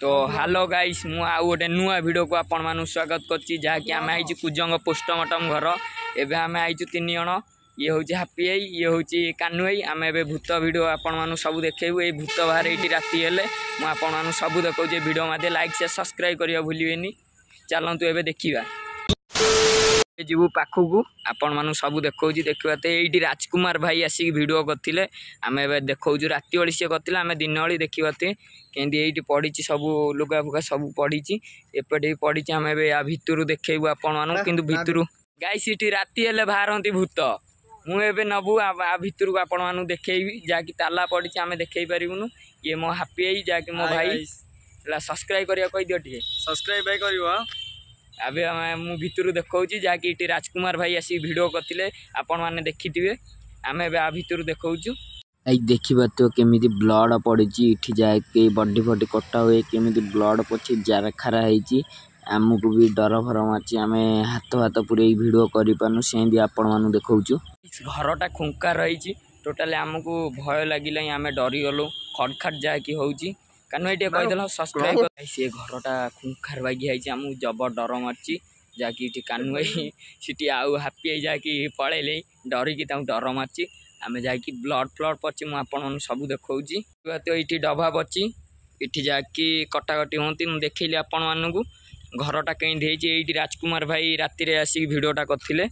तो hello guys मु आ गोटे नुआ वीडियो को आपण मानु स्वागत करछि जहाँकि आम आई कुजंग पोस्टमार्टम घर एबे आम आई 3 जण ये हूँ हापी आई ये हूँ कानू आई आम ए भूत वीडियो आपण मानु सब देखैबु ए भूत बाहर ये राति हेले मु आपण मानु सब देखौजे वीडियो मते लाइक से सब्सक्राइब करिया भूलिबेनी चलंतु एबे देखिबा जीवु पाखकू आपण मानु सब देखौजी देखबाते एठी राजकुमार भाई आसी वीडियो करथिले आमे एबे देखौजु राति ओली से करथिले आमे दिन ओली देखिबाते केंदी एठी पडिची सब लुगा फुगा सब पडिची एपटे पडिची आमे एबे आ भितरु देखैबु आपण मानु किंतु भितरु गाइस एठी राति हेले बाहरंती भूत मु एबे नबु आ भितरु आपण मानु देखैबी जाकी ताला पडिची आमे देखै परिबुनु ये मो हापी आई जाकी मो भाई ला सब्सक्राइब करिया कहि दियो ठीक सब्सक्राइब भाई करियो अबे मु भितर देखौची जहाँकि ये राजकुमार भाई आसी वीडियो करथिले आपण माने देखिथिबे आमे एबे आ भितर देखौचु आई देखिबा तो केमिति ब्लड पड़िची इठी जाके बॉडी फॉडी कटा हुए केमिति ब्लड पछी जारखारा ହେଇची आमको भी डर भर माची आमे हाथ पूरे वीडियो करि पानु सेंदी आपण मानु देखौचु घरटा खुंका रहिची टोटली आमको भय लागिला आमे डरी गलो खटखट जाकी होउची कानू ये कहीदेल सब्सक्राइब कर से घरटा खुंखार बागी है आमको जबर डर मार्ची जहाँकि कानू सीटी आउ हापी आई जहाँकि पलैले डरिकी डर मार्ची आम जाकि ब्लड फ्लड पची मुझे सब देखी तो ये डबा पची ये जाकि कटाकटी होती मुझे देखली आपण मानू घरटा कहीं ये राजकुमार भाई राति आसिक भिडटा करते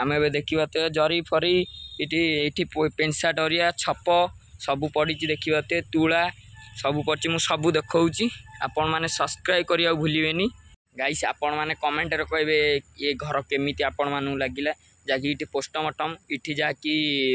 आम ए देखा तो जरी फरी ये पेंसा डरिया छप सब पड़ी देखा तुला सब पड़ी मुझे सब देखी आपण मैंने सब्सक्राइब करिया भूलिबेनी गाइस आपण मैंने कमेंट रे कहबे ये घर केमिति आपण मानु लागिला जाकि इठी पोस्टमार्टम इठी जाकि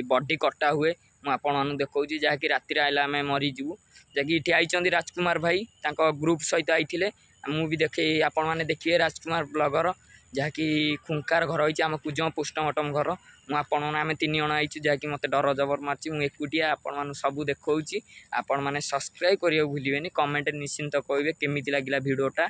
बॉडी कटा हुए मु आपण मानु देखौजी जाकि राति आइला आमे मरी जीवु जाकि इठी आइचंदी राजकुमार भाई तांको ग्रुप सहित आइथिले मु भी देखे आपण माने देखिए राजकुमार ब्लॉगर जहाँकि खुंकार घर होइछि आम कुजं पोस्टमार्टम घर मु आपण माने आमे 3 जण आइछु जहाँकि मते डर जबर मारछि मु एकुटिया आपण मानु सब देखौछि आपण माने सब्सक्राइब करियो भूलिबेनी कमेंट निश्चिंत कहबे केमिति लागिला वीडियोटा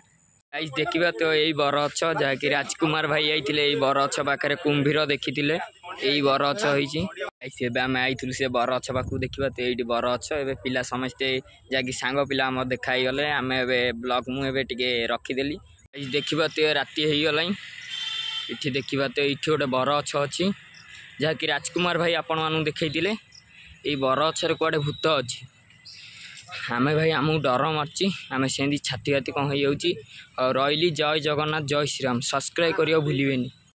गाइस देखिबा तो यही बरगछ जहाँकि राजकुमार भाई आइथिले एई बरगछ पाखरे कुंभीर देखिथिले एई बरगछ होइछि गाइस एबे आमे आइथिलु से बरगछ पाखु देखिबा तो एइडी बरगछ एबे पिला समस्ते जहाँकि सांग पिला हम देखाई गले आमे एबे ब्लॉग मु एबे टिके रखी देली गाइस देखिबा तो राति हेई गलाई इठी देखिबा तो इठी गोटे बरगछ अछि जहाँकि राजकुमार भाई आपण मानु देखैथिले एई बरगछ रे कुआडे भूत अछि आमे भाई आमको डर मार्ची आमे सेंदी छाती हाती कौन हो रही जय जगन्नाथ जय श्रीराम सब्सक्राइब करियो भूलिबेनी।